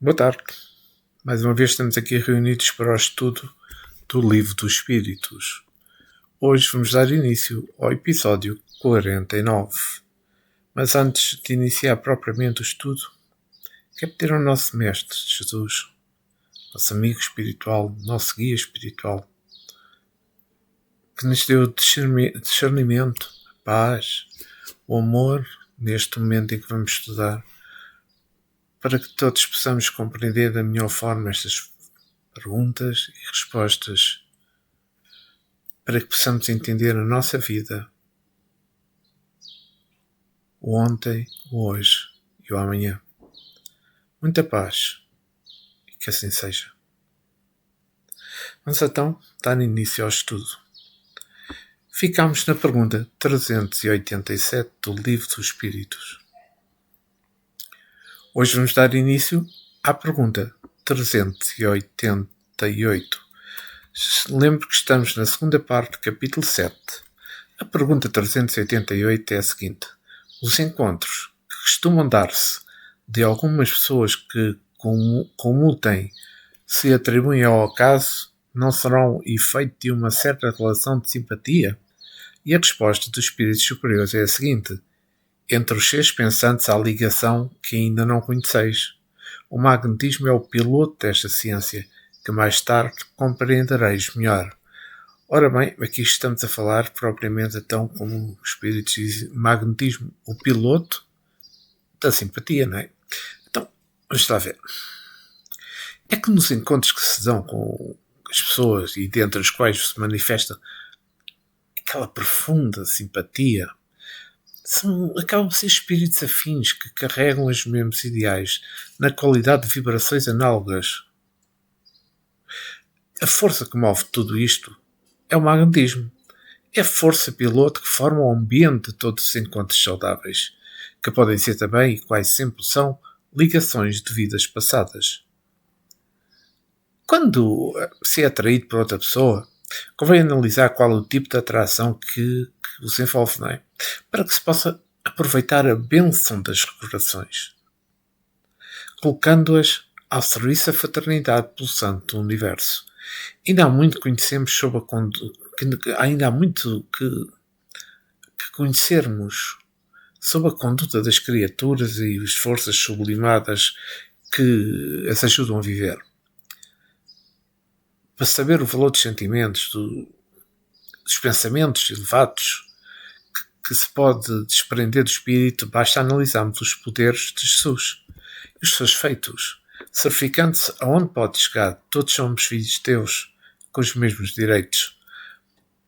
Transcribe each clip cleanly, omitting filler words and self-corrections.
Boa tarde. Mais uma vez estamos aqui reunidos para o estudo do Livro dos Espíritos. Hoje vamos dar início ao episódio 49. Mas antes de iniciar propriamente o estudo, quero pedir ao nosso Mestre Jesus, nosso amigo espiritual, nosso guia espiritual, que nos dê o discernimento, a paz, o amor neste momento em que vamos estudar, para que todos possamos compreender da melhor forma estas perguntas e respostas, para que possamos entender a nossa vida, o ontem, o hoje e o amanhã. Muita paz e que assim seja. Vamos então dar início ao estudo. Ficamos na pergunta 387 do Livro dos Espíritos. Hoje vamos dar início à pergunta 388. Lembro que estamos na segunda parte do capítulo 7. A pergunta 388 é a seguinte: os encontros que costumam dar-se de algumas pessoas que comutem se atribuem ao acaso não serão efeito de uma certa relação de simpatia? E a resposta dos espíritos superiores é a seguinte: entre os seres pensantes há ligação que ainda não conheceis. O magnetismo é o piloto desta ciência, que mais tarde compreendereis melhor. Ora bem, aqui estamos a falar propriamente então, como os espíritos dizem, magnetismo, o piloto da simpatia, não é? Então, vamos lá ver. É que nos encontros que se dão com as pessoas e dentre os quais se manifesta aquela profunda simpatia, acabam por ser espíritos afins que carregam os mesmos ideais na qualidade de vibrações análogas. A força que move tudo isto é o magnetismo. É a força piloto que forma o ambiente de todos os encontros saudáveis, que podem ser também, e quase sempre são, ligações de vidas passadas. Quando se é atraído por outra pessoa, convém analisar qual é o tipo de atração que os envolve, não é? Para que se possa aproveitar a bênção das recordações, colocando-as ao serviço da fraternidade pulsante do universo. Ainda há muito que conhecemos sobre ainda há muito que conhecermos sobre a conduta das criaturas e as forças sublimadas que as ajudam a viver. Para saber o valor dos sentimentos, dos pensamentos elevados que se pode desprender do espírito, basta analisarmos os poderes de Jesus e os seus feitos, certificando-se aonde pode chegar. Todos somos filhos de Deus, com os mesmos direitos.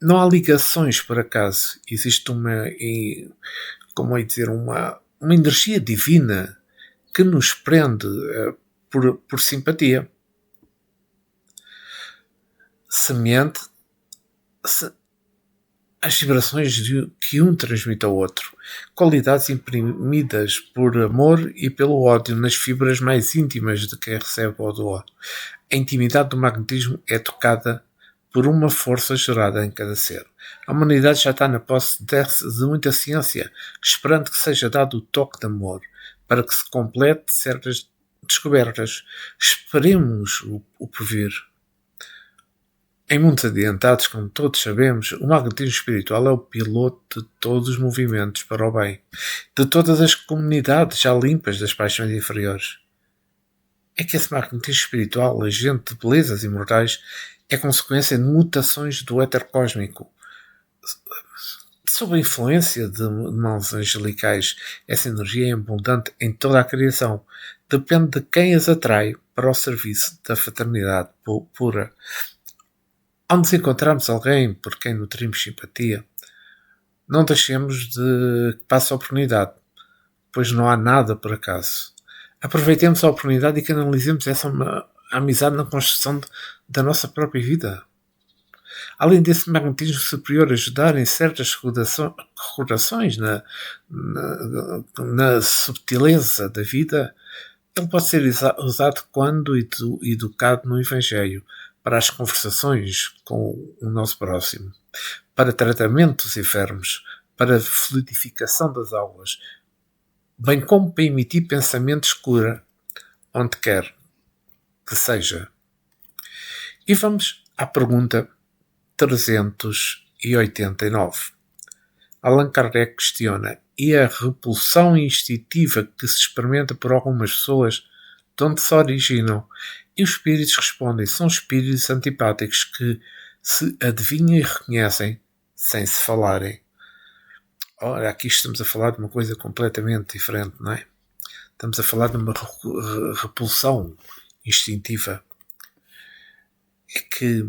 Não há ligações por acaso. Existe uma energia divina que nos prende por simpatia. Semelhante às vibrações que um transmite ao outro, qualidades imprimidas por amor e pelo ódio nas fibras mais íntimas de quem recebe ou doa. A intimidade do magnetismo é tocada por uma força gerada em cada ser. A humanidade já está na posse de muita ciência, esperando que seja dado o toque de amor, para que se complete certas descobertas. Esperemos o porvir. Em mundos adiantados, como todos sabemos, o magnetismo espiritual é o piloto de todos os movimentos para o bem, de todas as comunidades já limpas das paixões inferiores. É que esse magnetismo espiritual, agente de belezas imortais, é consequência de mutações do éter cósmico. Sob a influência de mãos angelicais, essa energia é abundante em toda a criação. Depende de quem as atrai para o serviço da fraternidade pura. Ao nos encontrarmos alguém por quem nutrimos simpatia, não deixemos de que passe a oportunidade, pois não há nada por acaso. Aproveitemos a oportunidade e canalizemos essa amizade na construção da nossa própria vida. Além desse magnetismo superior ajudar em certas recordações na subtileza da vida, ele pode ser usado quando educado no Evangelho, para as conversações com o nosso próximo, para tratamento dos enfermos, para a fluidificação das aulas, bem como para emitir pensamentos de cura, onde quer que seja. E vamos à pergunta 389. Allan Kardec questiona: e a repulsão instintiva que se experimenta por algumas pessoas, de onde se originam? E os espíritos respondem: são espíritos antipáticos que se adivinham e reconhecem sem se falarem. Ora, aqui estamos a falar de uma coisa completamente diferente, não é? Estamos a falar de uma repulsão instintiva. É que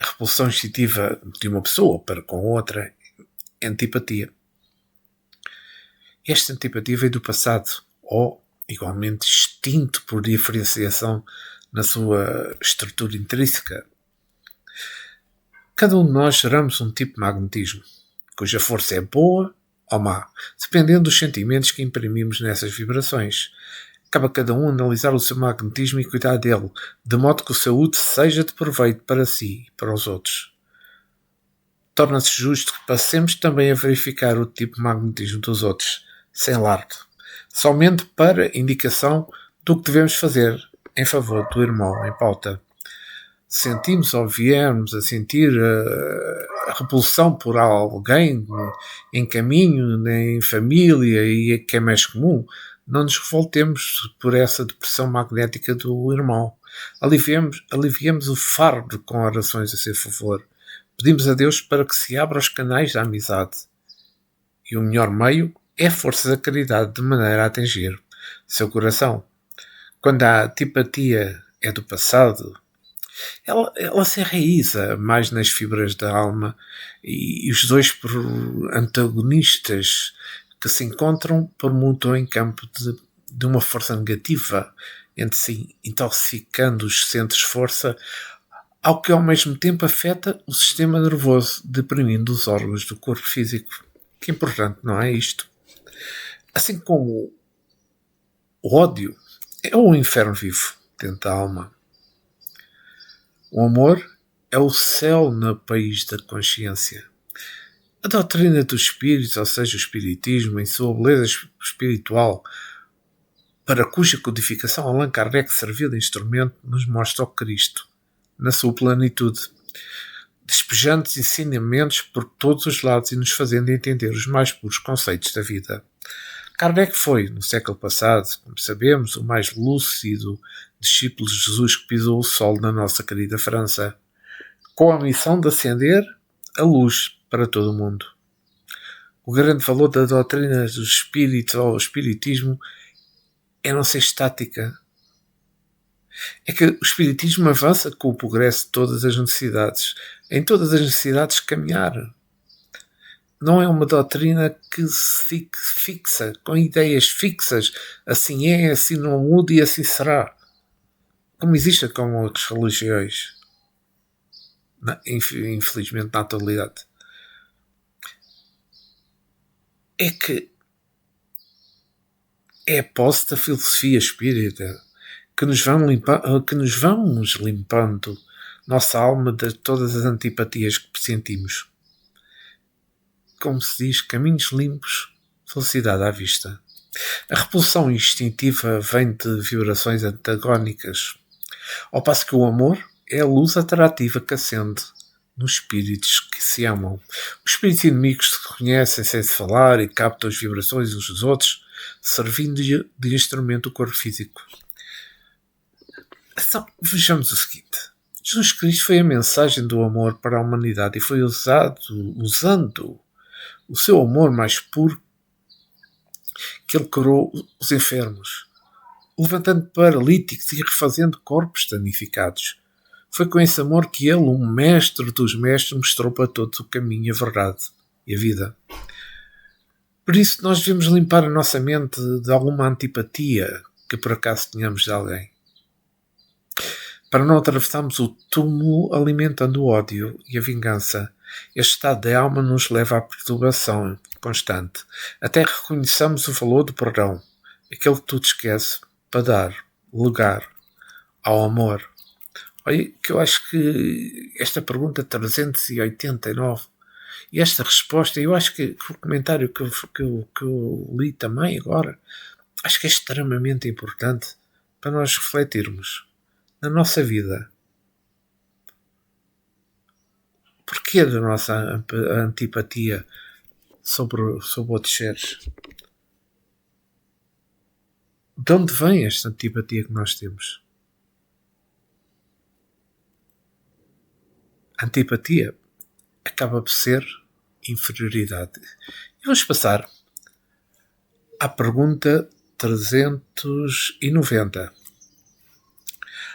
a repulsão instintiva de uma pessoa para com outra é antipatia. Esta antipatia veio do passado, ou igualmente extinto por diferenciação na sua estrutura intrínseca. Cada um de nós geramos um tipo de magnetismo, cuja força é boa ou má, dependendo dos sentimentos que imprimimos nessas vibrações. Cabe a cada um analisar o seu magnetismo e cuidar dele, de modo que o seu uso seja de proveito para si e para os outros. Torna-se justo que passemos também a verificar o tipo de magnetismo dos outros, sem alarde, somente para indicação do que devemos fazer em favor do irmão em pauta. Sentimos ou viermos a sentir a repulsão por alguém em caminho, em família, e que é mais comum, não nos revoltemos por essa depressão magnética do irmão. Aliviemos o fardo com orações a seu favor. Pedimos a Deus para que se abra os canais da amizade. E o melhor meio é a força da caridade, de maneira a atingir seu coração. Quando a antipatia é do passado, ela se enraiza mais nas fibras da alma, e os dois antagonistas que se encontram permutam em campo de uma força negativa entre si, intoxicando os centros de força, ao que ao mesmo tempo afeta o sistema nervoso, deprimindo os órgãos do corpo físico. Que importante, não é isto? Assim como o ódio é o inferno vivo dentro da alma. O amor é o céu no país da consciência. A doutrina dos espíritos, ou seja, o espiritismo, em sua beleza espiritual, para cuja codificação Allan Kardec serviu de instrumento, nos mostra o Cristo, na sua plenitude, despejando ensinamentos por todos os lados e nos fazendo entender os mais puros conceitos da vida. Kardec foi, no século passado, como sabemos, o mais lúcido discípulo de Jesus que pisou o sol na nossa querida França, com a missão de acender a luz para todo o mundo. O grande valor da doutrina dos espíritos ou espiritismo é não ser estática. É que o espiritismo avança com o progresso de todas as necessidades. Em todas as necessidades caminhar. Não é uma doutrina que se fixa, com ideias fixas. Assim é, assim não muda e assim será. Como existe com outras religiões. Infelizmente, na atualidade. É que é a posse da filosofia espírita que nos vamos limpando nossa alma de todas as antipatias que pressentimos. Como se diz, caminhos limpos, felicidade à vista. A repulsão instintiva vem de vibrações antagónicas, ao passo que o amor é a luz atrativa que acende nos espíritos que se amam. Os espíritos inimigos se reconhecem sem se falar e captam as vibrações uns dos outros, servindo de instrumento o corpo físico. Então, vejamos o seguinte. Jesus Cristo foi a mensagem do amor para a humanidade e foi usando o seu amor mais puro que ele curou os enfermos, levantando paralíticos e refazendo corpos danificados. Foi com esse amor que ele, o mestre dos mestres, mostrou para todos o caminho, a verdade e a vida. Por isso nós devemos limpar a nossa mente de alguma antipatia que por acaso tenhamos de alguém, para não atravessarmos o túmulo alimentando o ódio e a vingança. Este estado da alma nos leva à perturbação constante, até reconheçamos o valor do perdão, aquele que tudo esquece, para dar lugar ao amor. Olha, que eu acho que esta pergunta 389 e esta resposta, eu acho que o comentário que eu li também agora, acho que é extremamente importante. para nós refletirmos na nossa vida. Porquê da nossa antipatia sobre outros seres? De onde vem esta antipatia que nós temos? A antipatia acaba por ser inferioridade. E vamos passar à pergunta 390.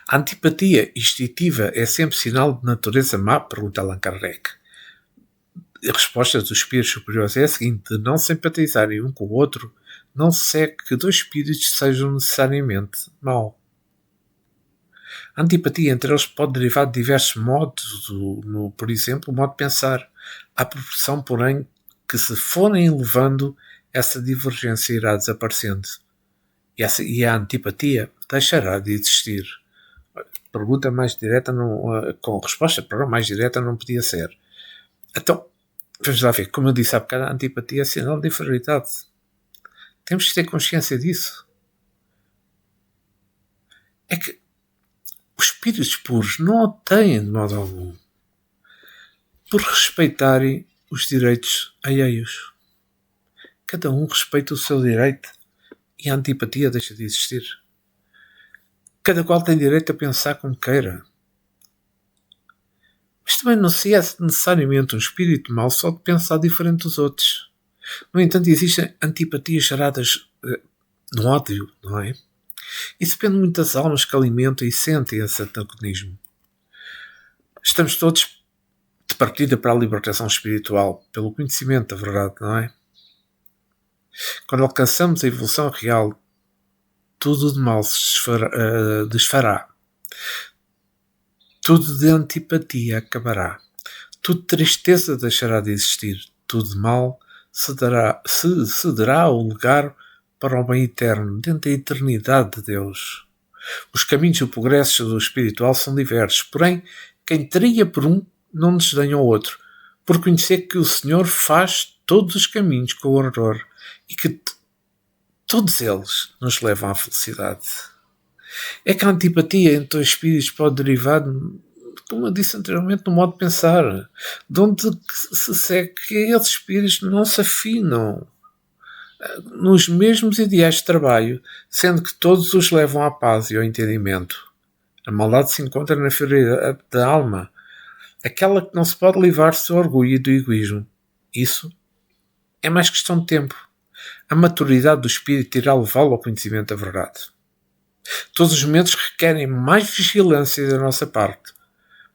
A antipatia instintiva é sempre sinal de natureza má? Pergunta Allan Kardec. A resposta dos espíritos superiores é a seguinte: de não simpatizarem um com o outro, não se segue que dois espíritos sejam necessariamente maus. A antipatia entre eles pode derivar de diversos modos, por exemplo, o modo de pensar. À proporção, porém, que se forem elevando, essa divergência irá desaparecendo. E a antipatia deixará de existir. Pergunta mais direta, com resposta mais direta não podia ser. Então, vamos lá ver. Como eu disse há bocado, a antipatia é sinal de inferioridade. Temos que ter consciência disso. É que os espíritos puros não o têm de modo algum por respeitarem os direitos alheios. Cada um respeita o seu direito e a antipatia deixa de existir. Cada qual tem direito a pensar como queira. Mas também não se é necessariamente um espírito mau só de pensar diferente dos outros. No entanto, existem antipatias geradas no ódio, não é? Isso depende muito das almas que alimentam e sentem esse antagonismo. Estamos todos de partida para a libertação espiritual, pelo conhecimento da verdade, não é? Quando alcançamos a evolução real, tudo de mal se desfará. Tudo de antipatia acabará. Tudo de tristeza deixará de existir. Tudo de mal cederá o lugar para o bem eterno, dentro da eternidade de Deus. Os caminhos e o progresso do espiritual são diversos, porém, quem trilha por um não desdenha o outro, por conhecer que o Senhor faz todos os caminhos com ardor e que todos eles nos levam à felicidade. É que a antipatia entre os espíritos pode derivar, como eu disse anteriormente, no modo de pensar, de onde se segue que esses espíritos não se afinam nos mesmos ideais de trabalho, sendo que todos os levam à paz e ao entendimento. A maldade se encontra na ferida da alma, aquela que não se pode livrar-se do orgulho e do egoísmo. Isso é mais questão de tempo. A maturidade do espírito irá levá-lo ao conhecimento da verdade. Todos os momentos requerem mais vigilância da nossa parte.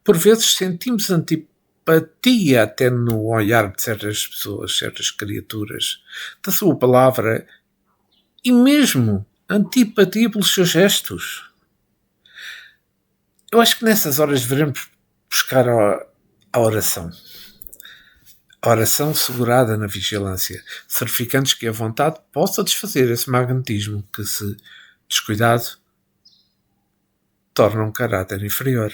Por vezes sentimos antipatia até no olhar de certas pessoas, certas criaturas, da sua palavra e mesmo antipatia pelos seus gestos. Eu acho que nessas horas devemos buscar a oração. A oração segurada na vigilância, certificando que a vontade possa desfazer esse magnetismo que, se descuidado, torna um caráter inferior,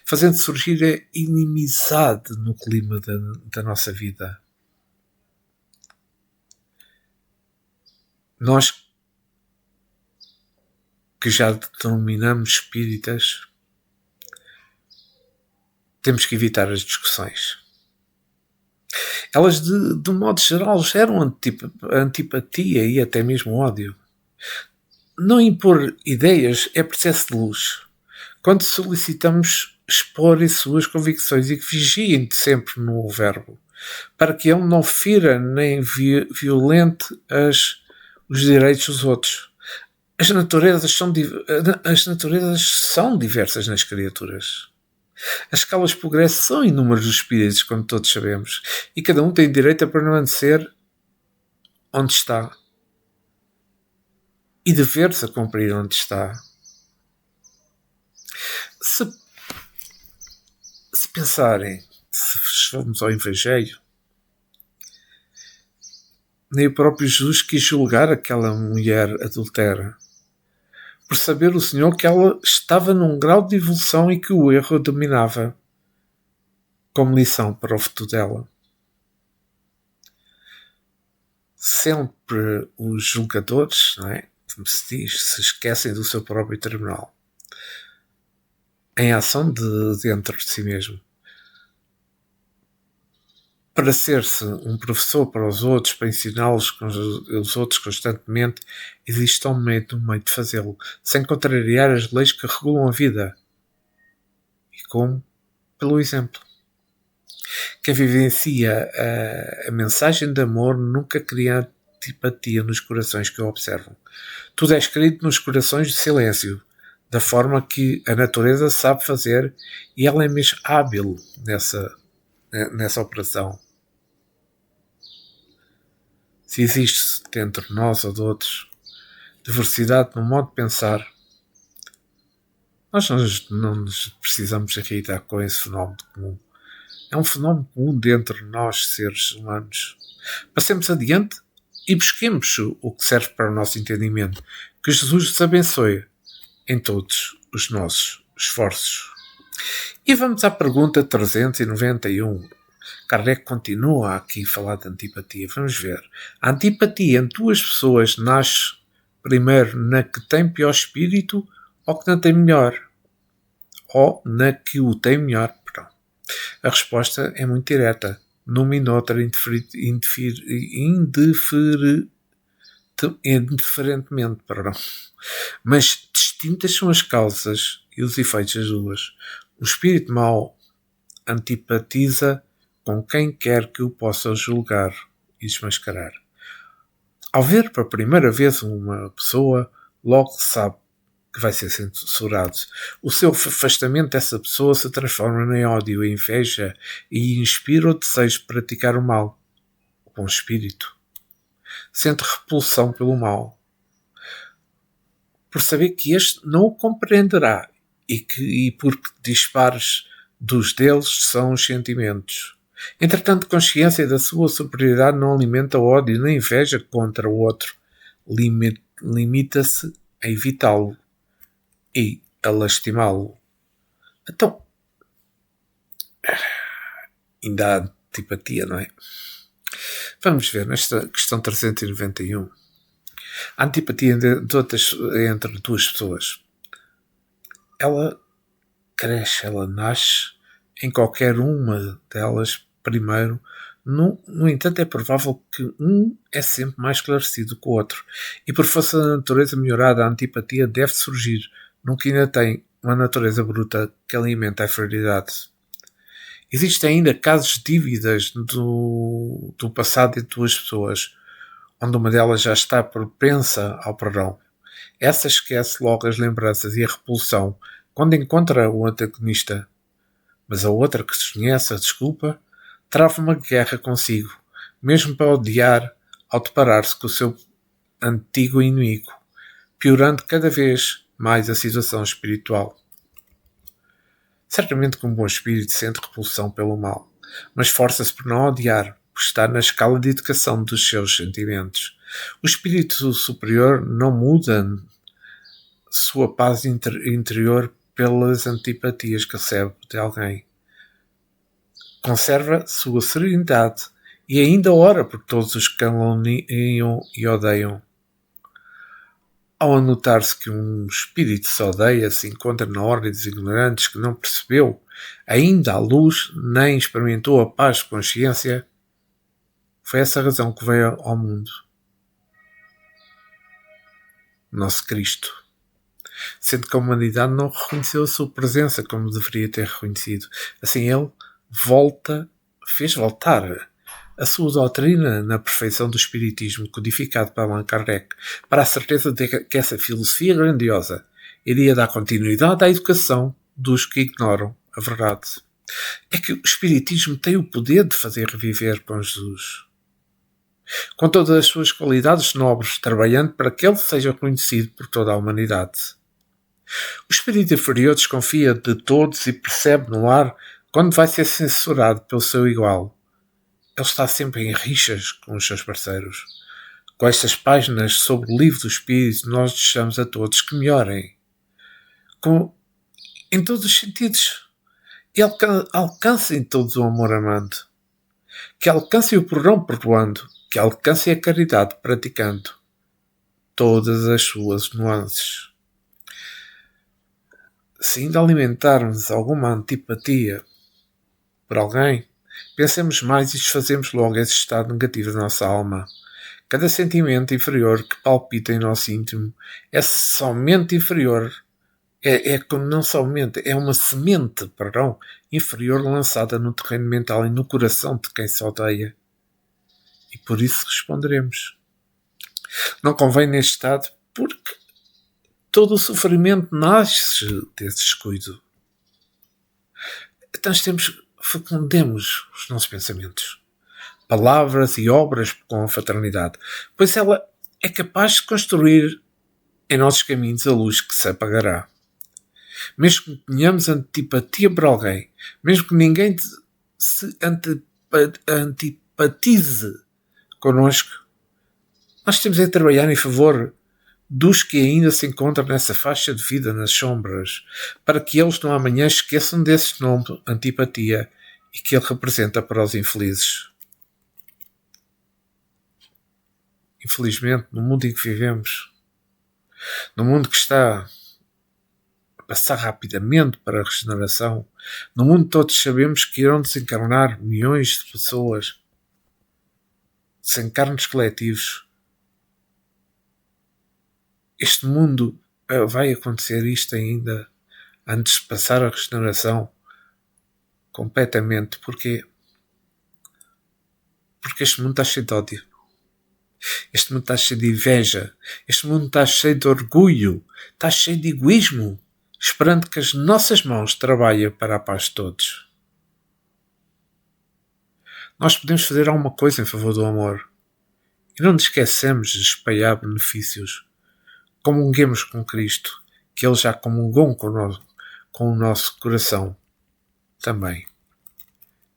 fazendo surgir a inimizade no clima da nossa vida. Nós que já denominamos espíritas, temos que evitar as discussões. Elas, de um modo geral, geram antipatia e até mesmo ódio. Não impor ideias é processo de luz. Quando solicitamos expor as suas convicções e que vigiem sempre no verbo, para que ele não fira nem violente os direitos dos outros. As naturezas são diversas nas criaturas. As escalas de progresso são inúmeros dos espíritos, como todos sabemos, e cada um tem direito a permanecer onde está e dever-se a cumprir onde está. Se pensarem, se formos ao Evangelho, nem o próprio Jesus quis julgar aquela mulher adultera, por saber o Senhor que ela estava num grau de evolução e que o erro a dominava, como lição para o futuro dela. Sempre os julgadores, não é? como se diz, se esquecem do seu próprio tribunal, em ação de dentro de si mesmo. Para ser-se um professor para os outros, para ensiná-los os outros constantemente, existe um meio de fazê-lo, sem contrariar as leis que regulam a vida. E como? Pelo exemplo. Quem vivencia a mensagem de amor nunca cria antipatia nos corações que o observam. Tudo é escrito nos corações de silêncio, da forma que a natureza sabe fazer, e ela é mesmo hábil nessa operação. Se existe dentro de nós ou de outros diversidade no modo de pensar, nós não nos precisamos irritar com esse fenómeno comum. É um fenómeno comum dentro de nós, seres humanos. Passemos adiante e busquemos o que serve para o nosso entendimento. Que Jesus nos abençoe em todos os nossos esforços. E vamos à pergunta 391. Kardec continua aqui a falar de antipatia. Vamos ver. A antipatia entre duas pessoas nasce primeiro na que tem pior espírito ou que não tem melhor? Ou na que o tem melhor? Perdão. A resposta é muito direta. Numa e noutra indiferentemente. Mas distintas são as causas e os efeitos das duas. O espírito mau antipatiza com quem quer que o possa julgar e desmascarar. Ao ver pela primeira vez uma pessoa, logo sabe que vai ser censurado. O seu afastamento dessa pessoa se transforma em ódio e inveja e inspira o desejo de praticar o mal. O bom espírito sente repulsão pelo mal, por saber que este não o compreenderá e porque dispares dos deles são os sentimentos. Entretanto, consciência da sua superioridade não alimenta o ódio nem inveja contra o outro. Limita-se a evitá-lo e a lastimá-lo. Então, ainda há antipatia, não é? Vamos ver nesta questão 391. A antipatia entre duas pessoas. Ela cresce, ela nasce em qualquer uma delas primeiro. No entanto, é provável que um é sempre mais esclarecido que o outro. E por força da natureza melhorada, a antipatia deve surgir, nunca ainda tem uma natureza bruta que alimenta a inferioridade. Existem ainda casos de dívidas do passado de duas pessoas, onde uma delas já está propensa ao perdão. Essa esquece logo as lembranças e a repulsão quando encontra o antagonista. Mas a outra, que desconhece a desculpa, trava uma guerra consigo, mesmo para odiar ao deparar-se com o seu antigo inimigo, piorando cada vez mais a situação espiritual. Certamente que um bom espírito sente repulsão pelo mal, mas esforça-se por não odiar, por estar na escala de educação dos seus sentimentos. O espírito superior não muda sua paz interior pelas antipatias que recebe de alguém. Conserva sua serenidade e ainda ora por todos os que caluniam e odeiam. Ao anotar-se que um espírito se odeia, se encontra na ordem dos ignorantes que não percebeu ainda a luz, nem experimentou a paz de consciência, foi essa a razão que veio ao mundo. Nosso Cristo. Sendo que a humanidade não reconheceu a sua presença como deveria ter reconhecido. Assim ele fez voltar a sua doutrina na perfeição do espiritismo, codificado por Allan Kardec, para a certeza de que essa filosofia grandiosa iria dar continuidade à educação dos que ignoram a verdade. É que o espiritismo tem o poder de fazer reviver com Jesus, com todas as suas qualidades nobres, trabalhando para que ele seja conhecido por toda a humanidade. O espírito inferior desconfia de todos e percebe no ar quando vai ser censurado pelo seu igual. Ele está sempre em rixas com os seus parceiros. Com estas páginas sobre o livro do Espírito, nós desejamos a todos que melhorem em todos os sentidos e alcancem todos o amor amando, que alcancem o perdão perdoando, que alcancem a caridade praticando, todas as suas nuances. Se ainda alimentarmos alguma antipatia por alguém, pensemos mais e desfazemos logo esse estado negativo da nossa alma. Cada sentimento inferior que palpita em nosso íntimo é somente inferior. Não somente, é uma semente, inferior lançada no terreno mental e no coração de quem se odeia. E por isso responderemos. Não convém neste estado, porque todo o sofrimento nasce desse descuido. Então fecundemos os nossos pensamentos, palavras e obras com a fraternidade, pois ela é capaz de construir em nossos caminhos a luz que se apagará. Mesmo que tenhamos antipatia por alguém, mesmo que ninguém se antipatize connosco, nós temos de trabalhar em favor dos que ainda se encontram nessa faixa de vida nas sombras, para que eles no amanhã esqueçam desse nome, antipatia, e que ele representa para os infelizes. Infelizmente, no mundo em que vivemos, no mundo que está a passar rapidamente para a regeneração, no mundo todos sabemos que irão desencarnar milhões de pessoas, sem carnes coletivos. Este mundo vai acontecer isto ainda antes de passar a regeneração completamente. Porquê? Porque este mundo está cheio de ódio. Este mundo está cheio de inveja. Este mundo está cheio de orgulho. Está cheio de egoísmo, esperando que as nossas mãos trabalhem para a paz de todos. Nós podemos fazer alguma coisa em favor do amor. E não nos esquecemos de espalhar benefícios. Comunguemos com Cristo, que Ele já comungou com o nosso coração também,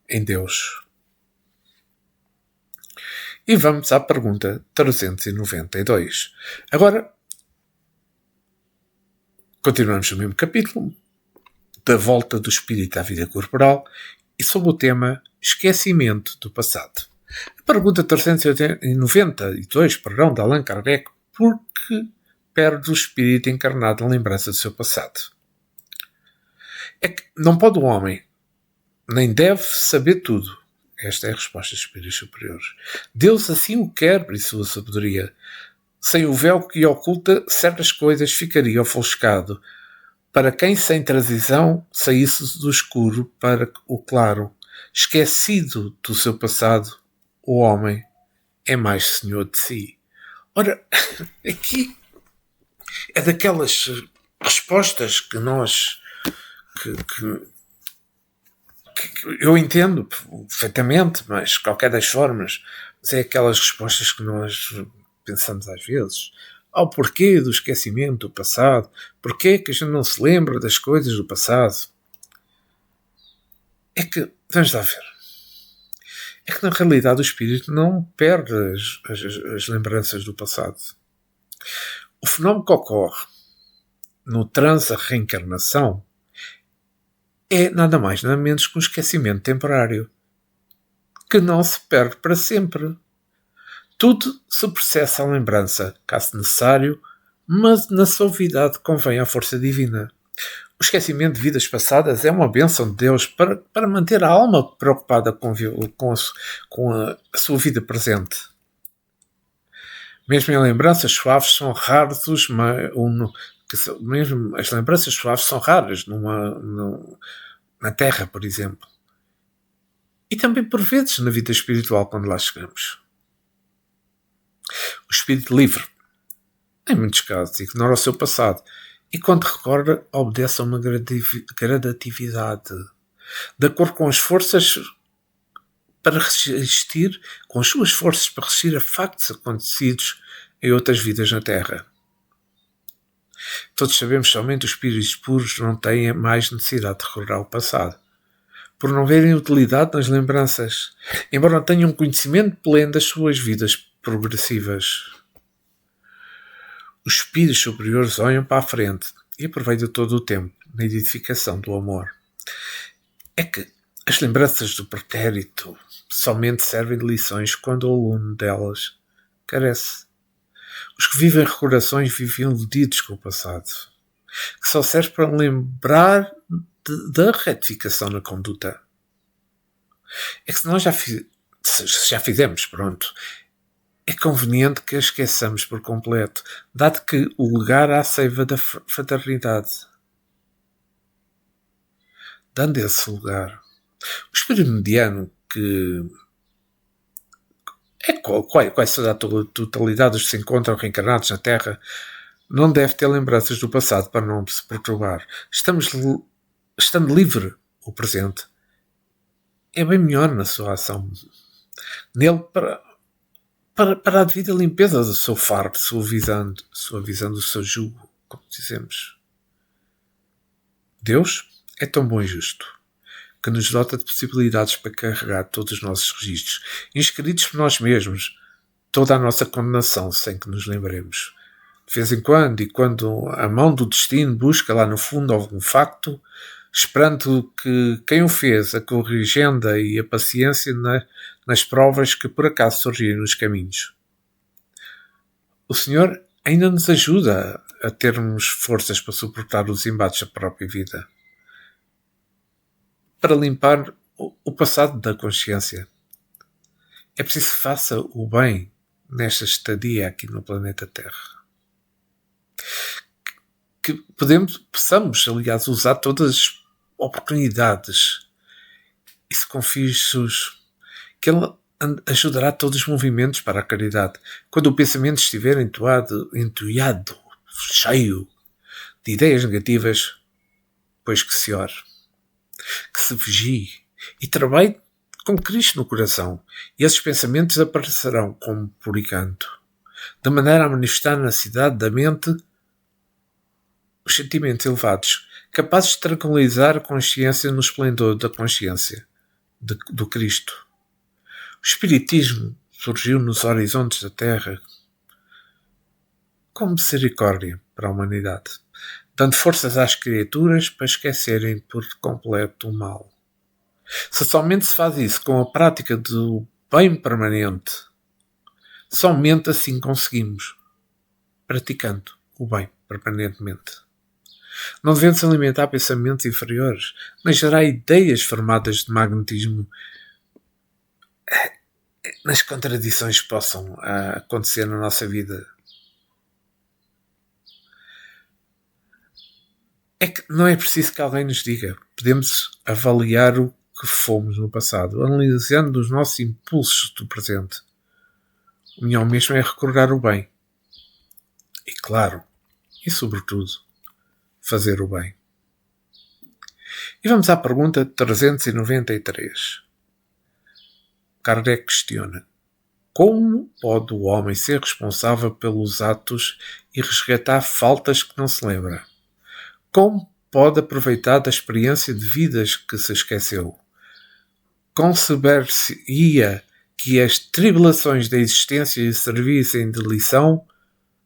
em Deus. E vamos à pergunta 392. Agora, continuamos no mesmo capítulo, da volta do espírito à vida corporal, e sob o tema esquecimento do passado. A pergunta 392, de Allan Kardec, por que perde o espírito encarnado a lembrança do seu passado? É que não pode o homem, nem deve saber tudo. Esta é a resposta dos espíritos superiores. Deus assim o quer, por sua sabedoria. Sem o véu que oculta certas coisas ficaria ofuscado, para quem sem transição saísse do escuro para o claro. Esquecido do seu passado, o homem é mais senhor de si. Ora, aqui é daquelas respostas que nós que eu entendo perfeitamente, mas de qualquer das formas, é aquelas respostas que nós pensamos às vezes. Ao porquê do esquecimento do passado? Porquê que a gente não se lembra das coisas do passado? É que, vamos lá ver, é que na realidade o espírito não perde as lembranças do passado. O fenómeno que ocorre no transe a reencarnação é nada mais nada menos que um esquecimento temporário que não se perde para sempre. Tudo se processa à lembrança, caso necessário, mas na suavidade convém à força divina. O esquecimento de vidas passadas é uma bênção de Deus para manter a alma preocupada com a sua vida presente. Mesmo em lembranças suaves são raros mesmo as lembranças suaves são raras na Terra, por exemplo. E também por vezes na vida espiritual quando lá chegamos. O espírito livre, em muitos casos, ignora o seu passado e quando recorda obedece a uma gradatividade, de acordo com as forças para resistir, com as suas forças para resistir a factos acontecidos em outras vidas na Terra. Todos sabemos que somente os espíritos puros não têm mais necessidade de recorrer ao passado, por não verem utilidade nas lembranças, embora não tenham conhecimento pleno das suas vidas progressivas. Os espíritos superiores olham para a frente e aproveitam todo o tempo na edificação do amor. É que as lembranças do pretérito somente servem de lições quando o aluno delas carece. Os que que vivem recordações, vivem iludidos com o passado, que só serve para lembrar da retificação na conduta. É que se nós já fizemos, pronto, é conveniente que a esqueçamos por completo, dado que o lugar à seiva da fraternidade. Dando esse lugar, o espírito mediano, que é quase toda a totalidade dos que se encontram reencarnados na Terra, não deve ter lembranças do passado para não se perturbar. Estando livre o presente, é bem melhor na sua ação nele para a devida limpeza do seu fardo, suavizando o seu jugo, como dizemos. Deus é tão bom e justo que nos dota de possibilidades para carregar todos os nossos registros, inscritos por nós mesmos, toda a nossa condenação, sem que nos lembremos. De vez em quando, e quando a mão do destino busca lá no fundo algum facto, esperando que quem o fez, a corrigenda e a paciência nas provas que por acaso surgirem nos caminhos. O Senhor ainda nos ajuda a termos forças para suportar os embates da própria vida, para limpar o passado da consciência. É preciso que faça o bem nesta estadia aqui no planeta Terra. Que possamos, aliás, usar todas as oportunidades e se confie-os que Ele ajudará todos os movimentos para a caridade. Quando o pensamento estiver entoado, cheio de ideias negativas, pois que se ore, que se vigie e trabalhe com Cristo no coração, e esses pensamentos aparecerão como por encanto, de maneira a manifestar na cidade da mente os sentimentos elevados, capazes de tranquilizar a consciência no esplendor da consciência do Cristo. O Espiritismo surgiu nos horizontes da Terra com misericórdia para a humanidade, dando forças às criaturas para esquecerem por completo o mal. Se somente se faz isso com a prática do bem permanente, somente assim conseguimos, praticando o bem permanentemente. Não devemos alimentar pensamentos inferiores, nem gerar ideias formadas de magnetismo nas contradições que possam acontecer na nossa vida. É que não é preciso que alguém nos diga. Podemos avaliar o que fomos no passado, analisando os nossos impulsos do presente. O melhor mesmo é recordar o bem. E claro, e sobretudo, fazer o bem. E vamos à pergunta 393. Kardec questiona: como pode o homem ser responsável pelos atos e resgatar faltas que não se lembra? Como pode aproveitar da experiência de vidas que se esqueceu? Conceber-se-ia que as tribulações da existência lhe servissem de lição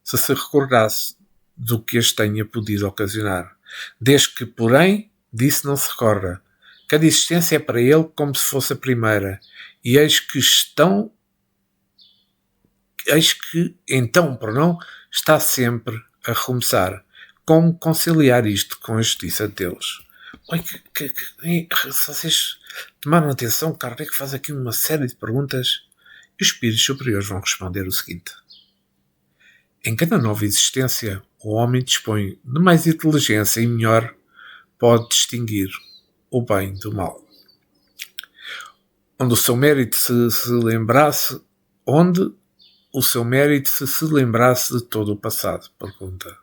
se recordasse do que as tenha podido ocasionar. Desde que, porém, disso não se recorda. Cada existência é para ele como se fosse a primeira, e eis que então, está sempre a recomeçar. Como conciliar isto com a justiça de Deus? Se vocês tomaram atenção, Kardec faz aqui uma série de perguntas e os espíritos superiores vão responder o seguinte: em cada nova existência, o homem dispõe de mais inteligência e melhor pode distinguir o bem do mal. Onde o seu mérito se lembrasse de todo o passado? Pergunta.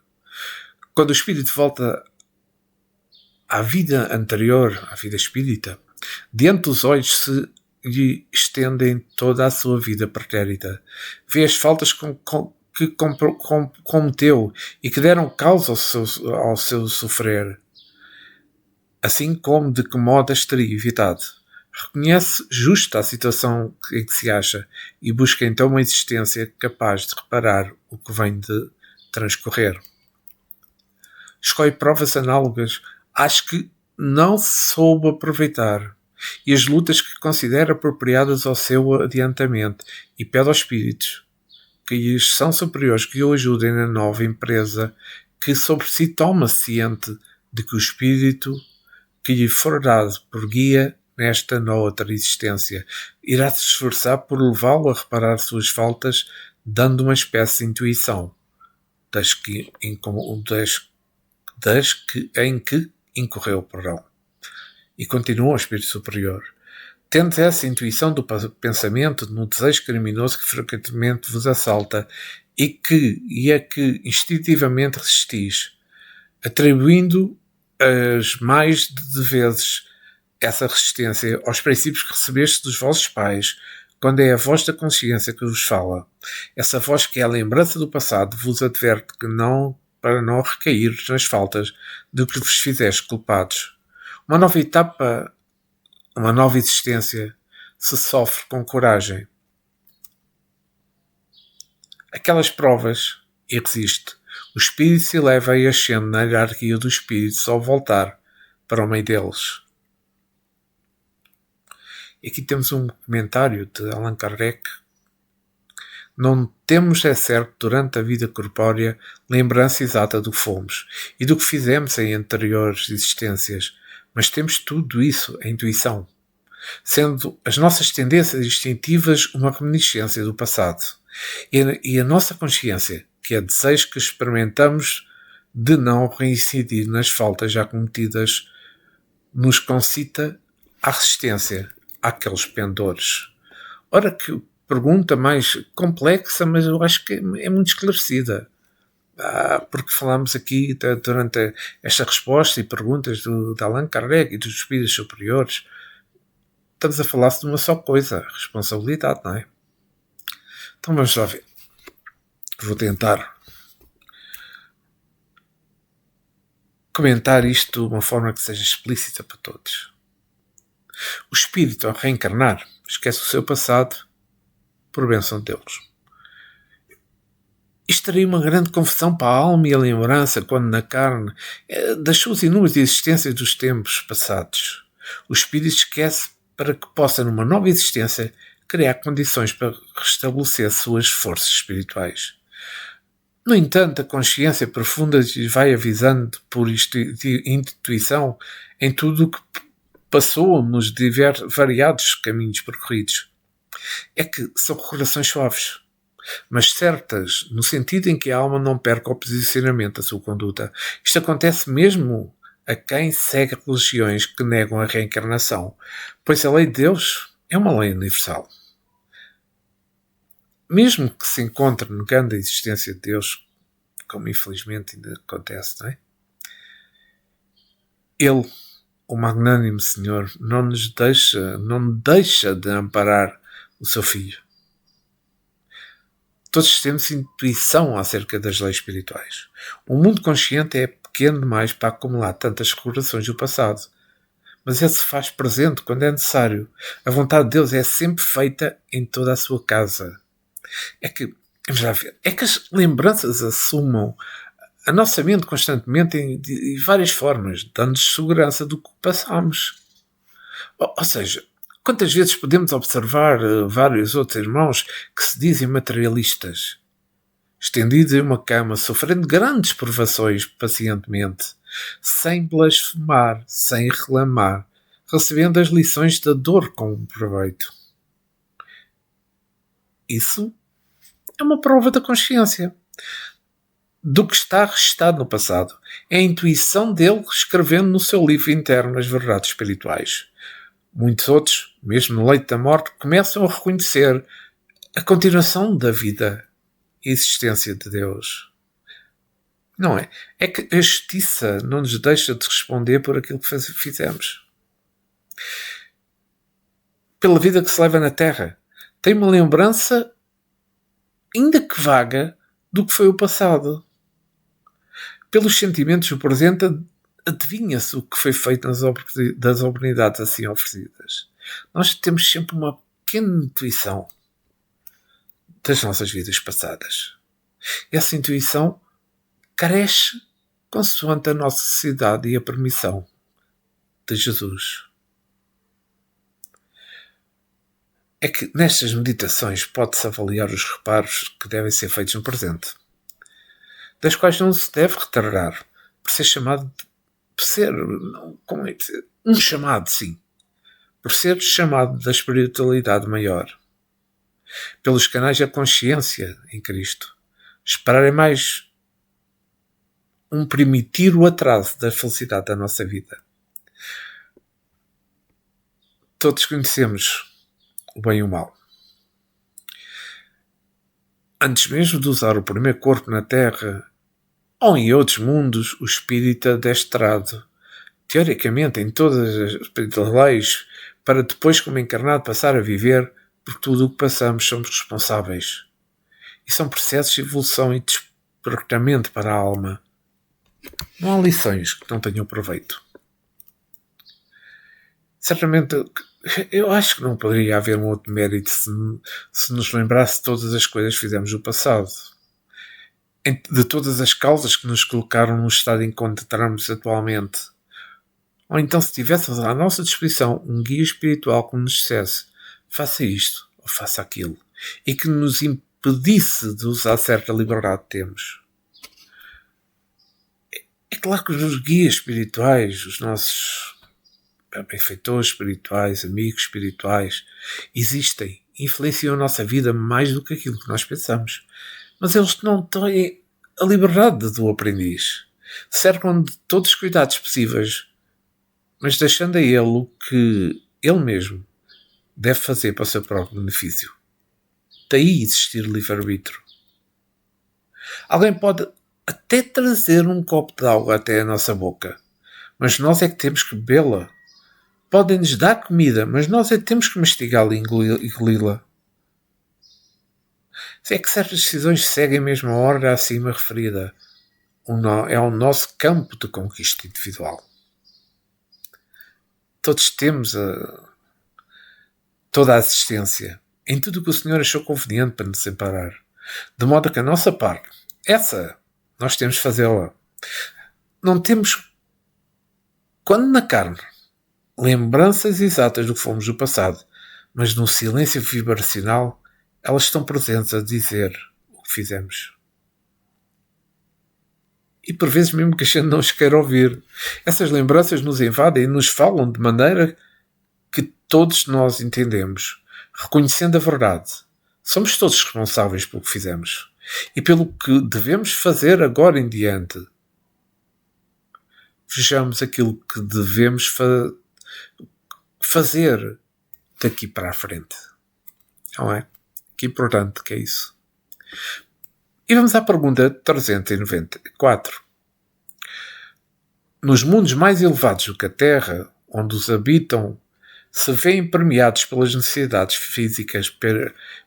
Quando o espírito volta à vida anterior, à vida espírita, diante dos olhos se lhe estendem toda a sua vida pretérita. Vê as faltas que cometeu e que deram causa ao seu sofrer, assim como de que modo as teria evitado. Reconhece justa a situação em que se acha e busca então uma existência capaz de reparar o que vem de transcorrer. Escolhe provas análogas às que não soube aproveitar e as lutas que considera apropriadas ao seu adiantamento, e pede aos espíritos que lhes são superiores que o ajudem na nova empresa que sobre si toma ciente de que o Espírito que lhe for dado por guia nesta noutra existência irá se esforçar por levá-lo a reparar suas faltas, dando uma espécie de intuição em que incorreu. E continua o Espírito Superior. Tendes essa intuição do pensamento no desejo criminoso que frequentemente vos assalta e a que instintivamente resistis, atribuindo as mais de vezes essa resistência aos princípios que recebeste dos vossos pais, quando é a voz da consciência que vos fala. Essa voz que é a lembrança do passado vos adverte para não recair nas faltas do que vos fizeste culpados. Uma nova etapa, uma nova existência se sofre com coragem. Aquelas provas e resiste. O espírito se eleva e ascende na hierarquia dos espíritos ao voltar para o meio deles. E aqui temos um comentário de Allan Kardec. Não temos, é certo, durante a vida corpórea, lembrança exata do que fomos e do que fizemos em anteriores existências, mas temos tudo isso, a intuição, sendo as nossas tendências instintivas uma reminiscência do passado. E a nossa consciência, que é desejo que experimentamos de não reincidir nas faltas já cometidas, nos concita à resistência àqueles pendores. Ora, que pergunta mais complexa, mas eu acho que é muito esclarecida. Porque falamos aqui durante esta resposta e perguntas de Allan Kardec e dos espíritos superiores, estamos a falar-se de uma só coisa, responsabilidade, não é? Então vamos lá ver. Vou tentar comentar isto de uma forma que seja explícita para todos. O espírito, ao reencarnar, esquece o seu passado por bênção de Deus. Isto traria uma grande confusão para a alma e a lembrança quando na carne das suas inúmeras existências dos tempos passados. O espírito esquece para que possa, numa nova existência, criar condições para restabelecer suas forças espirituais. No entanto, a consciência profunda lhe vai avisando por intuição em tudo o que passou nos variados caminhos percorridos. É que são recordações suaves, mas certas, no sentido em que a alma não perca o posicionamento da sua conduta. Isto acontece mesmo a quem segue religiões que negam a reencarnação, pois a lei de Deus é uma lei universal. Mesmo que se encontre negando a existência de Deus, como infelizmente ainda acontece, não é? Ele, o magnânimo Senhor, não deixa de amparar o seu filho. Todos temos intuição acerca das leis espirituais. O mundo consciente é pequeno demais para acumular tantas recordações do passado, mas ele se faz presente quando é necessário. A vontade de Deus é sempre feita em toda a sua casa. Vamos lá ver, é que as lembranças assumam a nossa mente constantemente de várias formas, dando-nos segurança do que passamos. Ou seja, quantas vezes podemos observar vários outros irmãos que se dizem materialistas, estendidos em uma cama, sofrendo grandes provações pacientemente, sem blasfemar, sem reclamar, recebendo as lições da dor com proveito. Isso é uma prova da consciência do que está registado no passado. É a intuição dele escrevendo no seu livro interno as verdades espirituais. Muitos outros, mesmo no leito da morte, começam a reconhecer a continuação da vida e a existência de Deus. Não é? É que a justiça não nos deixa de responder por aquilo que fizemos. Pela vida que se leva na Terra. Tem uma lembrança, ainda que vaga, do que foi o passado. Pelos sentimentos do presente, adivinha-se o que foi feito das oportunidades assim oferecidas. Nós temos sempre uma pequena intuição das nossas vidas passadas. Essa intuição cresce consoante a nossa sociedade e a permissão de Jesus. é que nestas meditações pode-se avaliar os reparos que devem ser feitos no presente, das quais não se deve retardar, por ser chamado por ser, como é que dizer, um chamado, sim, por ser chamado da espiritualidade maior, pelos canais da consciência em Cristo. Esperar é mais um permitir o atraso da felicidade da nossa vida. Todos conhecemos o bem e o mal. Antes mesmo de usar o primeiro corpo na Terra, ou em outros mundos, o espírito adestrado, teoricamente em todas as leis, para depois como encarnado passar a viver, por tudo o que passamos somos responsáveis. E são processos de evolução e despertamento para a alma. Não há lições que não tenham proveito. Certamente, eu acho que não poderia haver um outro mérito se nos lembrasse de todas as coisas que fizemos no passado. De todas as causas que nos colocaram no estado em que encontramos atualmente. Ou então se tivéssemos à nossa disposição um guia espiritual que nos dissesse faça isto ou faça aquilo e que nos impedisse de usar certa liberdade que temos. É claro que os guias espirituais, os nossos benfeitores espirituais, amigos espirituais, existem, influenciam a nossa vida mais do que aquilo que nós pensamos. Mas eles não têm a liberdade do aprendiz. Cercam de todos os cuidados possíveis, mas deixando a ele o que ele mesmo deve fazer para o seu próprio benefício. Daí existir livre-arbítrio. Alguém pode até trazer um copo de água até a nossa boca, mas nós é que temos que bebê-la. Podem-nos dar comida, mas nós é que temos que mastigá-la e engoli-la. Se é que certas decisões seguem mesmo a ordem acima referida, é o nosso campo de conquista individual. Todos temos toda a assistência em tudo o que o Senhor achou conveniente para nos amparar, de modo que a nossa parte, essa, nós temos de fazê-la. Não temos, quando na carne, lembranças exatas do que fomos no passado, mas no silêncio vibracional, elas estão presentes a dizer o que fizemos. E por vezes mesmo que a gente não os queira ouvir. Essas lembranças nos invadem e nos falam de maneira que todos nós entendemos, reconhecendo a verdade. Somos todos responsáveis pelo que fizemos e pelo que devemos fazer agora em diante. Vejamos aquilo que devemos fazer daqui para a frente. Não é? Que importante que é isso. E vamos à pergunta 394. Nos mundos mais elevados do que a Terra, onde os habitam, se veem permeados pelas necessidades físicas,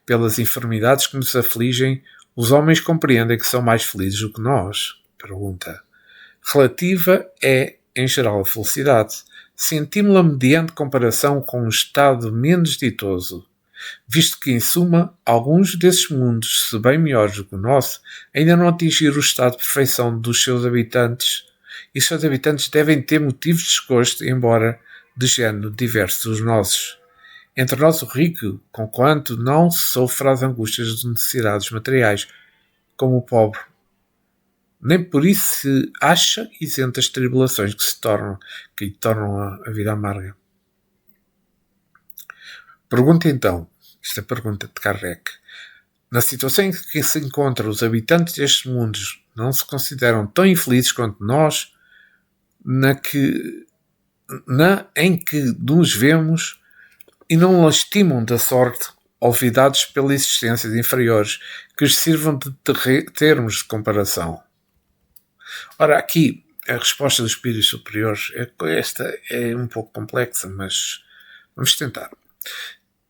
pelas enfermidades que nos afligem, os homens compreendem que são mais felizes do que nós? Pergunta. Relativa é, em geral, a felicidade. Sentimos-la mediante comparação com um estado menos ditoso, visto que, em suma, alguns desses mundos, se bem melhores do que o nosso, ainda não atingiram o estado de perfeição dos seus habitantes, e os seus habitantes devem ter motivos de desgosto, embora de género diverso dos nossos. Entre nós o rico, conquanto não sofra as angústias de necessidades materiais, como o pobre, nem por isso se acha isento das tribulações que lhe tornam a vida amarga. Pergunta então, esta pergunta de Kardec, na situação em que se encontram os habitantes destes mundos, não se consideram tão infelizes quanto nós, em que nos vemos e não lastimam da sorte, olvidados pela existência de inferiores que os sirvam de termos de comparação. Ora, aqui a resposta dos espíritos superiores, esta é um pouco complexa, mas vamos tentar.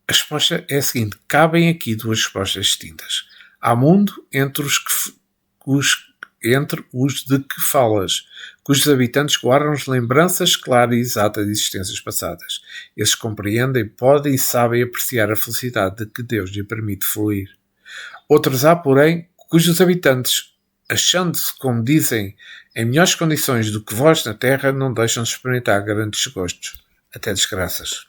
A resposta é a seguinte: cabem aqui duas respostas distintas. Há mundo entre os de que falas, cujos habitantes guardam as lembranças claras e exatas de existências passadas. Esses compreendem, podem e sabem apreciar a felicidade de que Deus lhe permite fluir. Outros há, porém, cujos habitantes, achando-se, como dizem, em melhores condições do que vós na terra, não deixam de experimentar grandes gostos, até desgraças.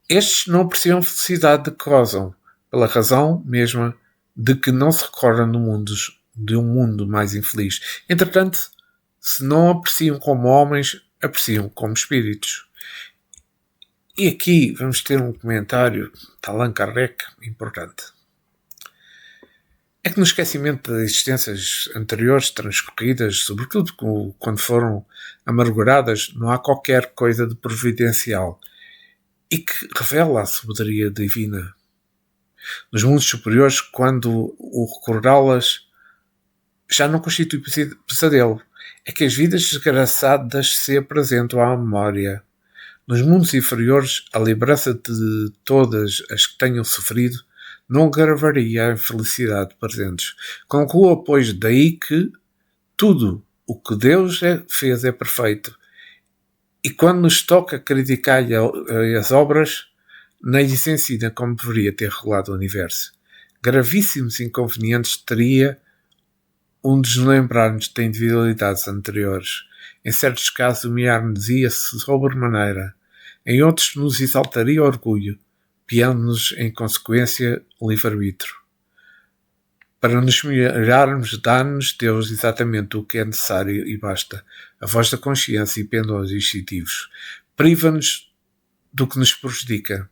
Estes não apreciam a felicidade de que gozam, pela razão mesma de que não se recordam de um mundo mais infeliz. Entretanto, se não apreciam como homens, apreciam como espíritos. E aqui vamos ter um comentário de Allan Kardec importante. É que no esquecimento das existências anteriores transcorridas, sobretudo quando foram amarguradas, não há qualquer coisa de providencial e que revela a sabedoria divina. Nos mundos superiores, quando o recordá-las já não constitui pesadelo, é que as vidas desgraçadas se apresentam à memória. Nos mundos inferiores, a lembrança de todas as que tenham sofrido não agravaria a infelicidade presentes. Conclua, pois, daí que tudo o que Deus fez é perfeito. E quando nos toca criticar as obras, nem lhes ensina como deveria ter regulado o universo. Gravíssimos inconvenientes teria um deslembrar-nos de individualidades anteriores. Em certos casos, humilhar-nos-ia sobremaneira. Em outros, nos exaltaria orgulho, piando-nos, em consequência, o livre-arbítrio. Para nos melhorarmos, dá-nos Deus exatamente o que é necessário e basta. A voz da consciência e pendores instintivos. Priva-nos do que nos prejudica.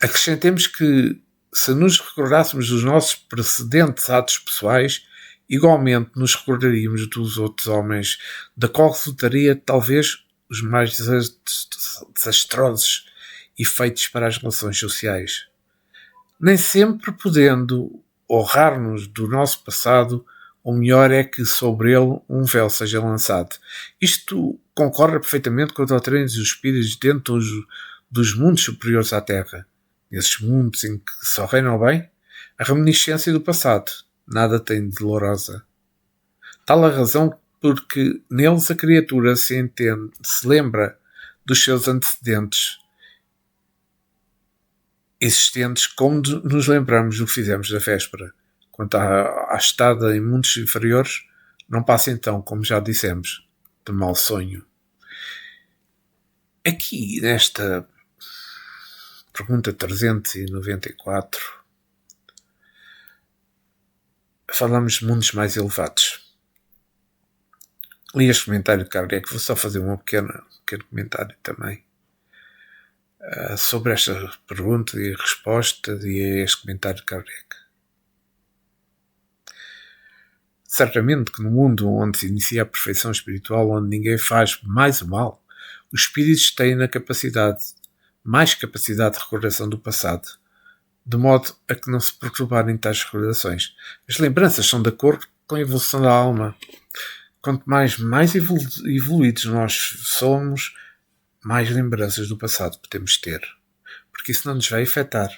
Acrescentemos que, se nos recordássemos dos nossos precedentes atos pessoais, igualmente nos recordaríamos dos outros homens, da qual resultaria talvez os mais desastrosos efeitos para as relações sociais. Nem sempre podendo honrar-nos do nosso passado, o melhor é que sobre ele um véu seja lançado. Isto concorre perfeitamente com a doutrina dos espíritos dentro dos mundos superiores à Terra. Nesses mundos em que só reina o bem, a reminiscência do passado nada tem de dolorosa. Tal a razão porque neles a criatura se lembra dos seus antecedentes existentes, como nos lembramos do que fizemos na véspera. Quanto à estada em mundos inferiores, não passa então, como já dissemos, de mau sonho. Aqui, nesta pergunta 394, falamos de mundos mais elevados. Li este comentário de Kardec, vou só fazer um pequeno comentário também sobre esta pergunta e resposta e este comentário de Kardec. Certamente que no mundo onde se inicia a perfeição espiritual, onde ninguém faz mais o mal, os espíritos têm mais capacidade de recordação do passado, de modo a que não se perturbarem tais recordações. As lembranças são de acordo com a evolução da alma. Quanto mais evoluídos nós somos, mais lembranças do passado podemos ter. Porque isso não nos vai afetar.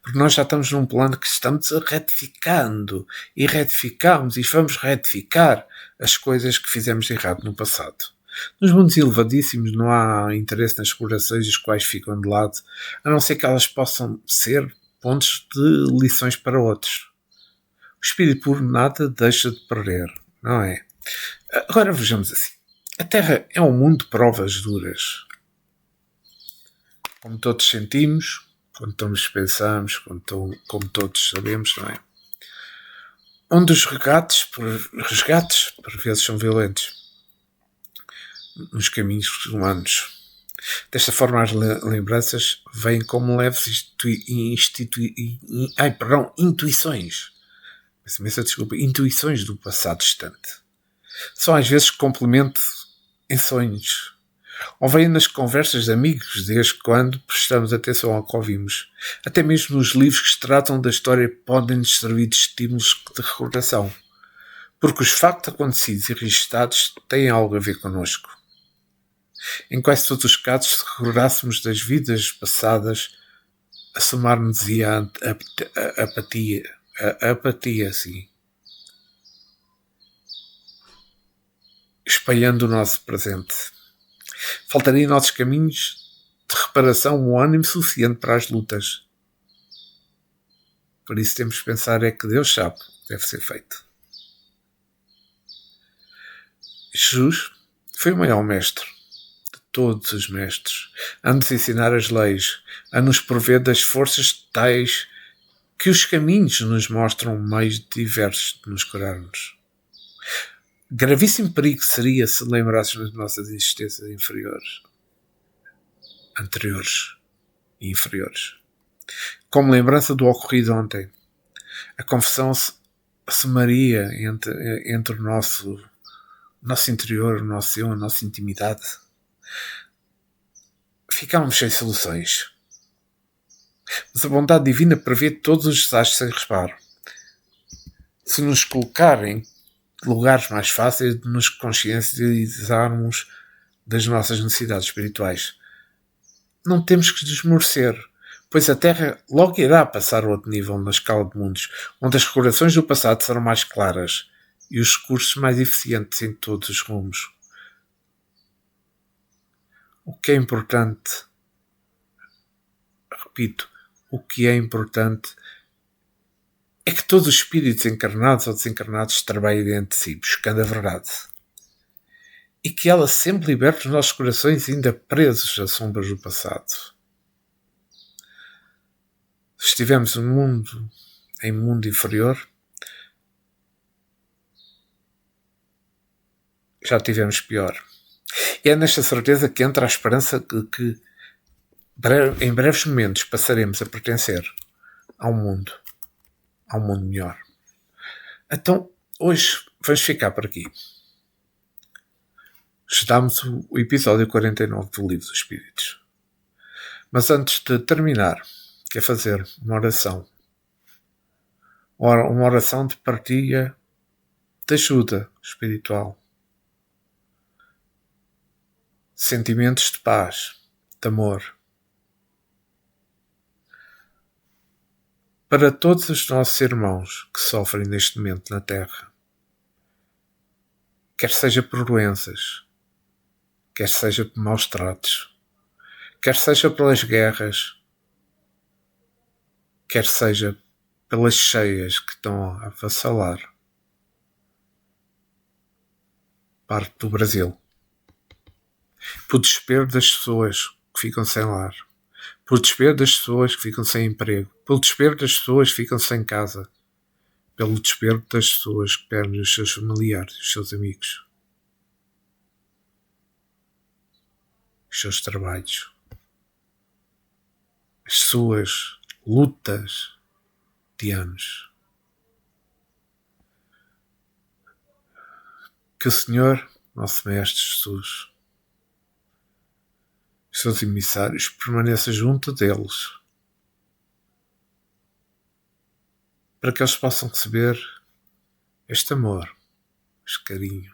Porque nós já estamos num plano que estamos retificando. E retificamos e vamos retificar as coisas que fizemos de errado no passado. Nos mundos elevadíssimos não há interesse nas recordações, os quais ficam de lado, a não ser que elas possam ser pontos de lições para outros. O espírito por nada deixa de perder, não é? Agora vejamos assim. A Terra é um mundo de provas duras. Como todos sentimos, como todos pensamos, como todos sabemos, não é? Onde os resgates, por vezes, são violentos nos caminhos humanos. Desta forma, as lembranças vêm como leves intuições do passado distante. São às vezes complemento em sonhos, ou vêm nas conversas de amigos, desde quando prestamos atenção ao que ouvimos. Até mesmo nos livros que se tratam da história podem-nos servir de estímulos de recordação, porque os factos acontecidos e registados têm algo a ver connosco. Em quase todos os casos, se recordássemos das vidas passadas, assomar-nos-ia a apatia, sim, espalhando o nosso presente. Faltaria em nossos caminhos de reparação um ânimo suficiente para as lutas. Por isso temos de pensar é que Deus sabe o que deve ser feito. Jesus foi o maior mestre de todos os mestres, a nos ensinar as leis, a nos prover das forças tais que os caminhos nos mostram meios diversos de nos curarmos. Gravíssimo perigo seria se lembrássemos de nossas existências anteriores e inferiores. Como lembrança do ocorrido ontem, a confusão assumiria entre o nosso interior, o nosso eu, a nossa intimidade. Ficámos sem soluções. Mas a bondade divina prevê todos os desastres sem reparo. Se nos colocar em lugares mais fáceis de nos consciencializarmos das nossas necessidades espirituais, não temos que desmorecer, pois a Terra logo irá passar a outro nível na escala de mundos, onde as recordações do passado serão mais claras e os recursos mais eficientes em todos os rumos. O que é importante, repito, o que é importante é que todos os espíritos encarnados ou desencarnados trabalhem dentro de si, buscando a verdade. E que ela sempre liberte os nossos corações ainda presos às sombras do passado. Se estivermos em mundo inferior, já tivemos pior. E é nesta certeza que entra a esperança de que em breves momentos passaremos a pertencer a um mundo melhor. Então, hoje vamos ficar por aqui. Estudámos o episódio 49 do Livro dos Espíritos. Mas antes de terminar, quero fazer uma oração. Uma oração de partilha, de ajuda espiritual. Sentimentos de paz, de amor. Para todos os nossos irmãos que sofrem neste momento na Terra. Quer seja por doenças, quer seja por maus tratos, quer seja pelas guerras, quer seja pelas cheias que estão a avassalar parte do Brasil, pelo desespero das pessoas que ficam sem lar, pelo desespero das pessoas que ficam sem emprego, pelo desespero das pessoas que ficam sem casa, pelo desespero das pessoas que perdem os seus familiares, os seus amigos, os seus trabalhos, as suas lutas de anos. Que o Senhor, nosso Mestre Jesus, os seus emissários, permaneça junto deles, para que eles possam receber este amor, este carinho,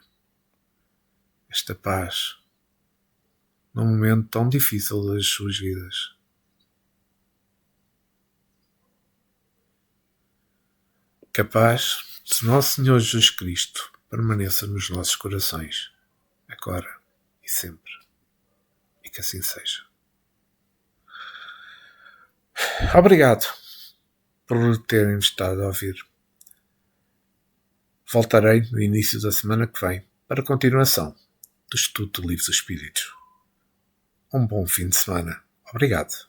esta paz, num momento tão difícil das suas vidas. Que a paz de nosso Senhor Jesus Cristo permaneça nos nossos corações, agora e sempre. E que assim seja. Obrigado por terem estado a ouvir. Voltarei no início da semana que vem para a continuação do estudo do Livro dos Espíritos. Um bom fim de semana. Obrigado.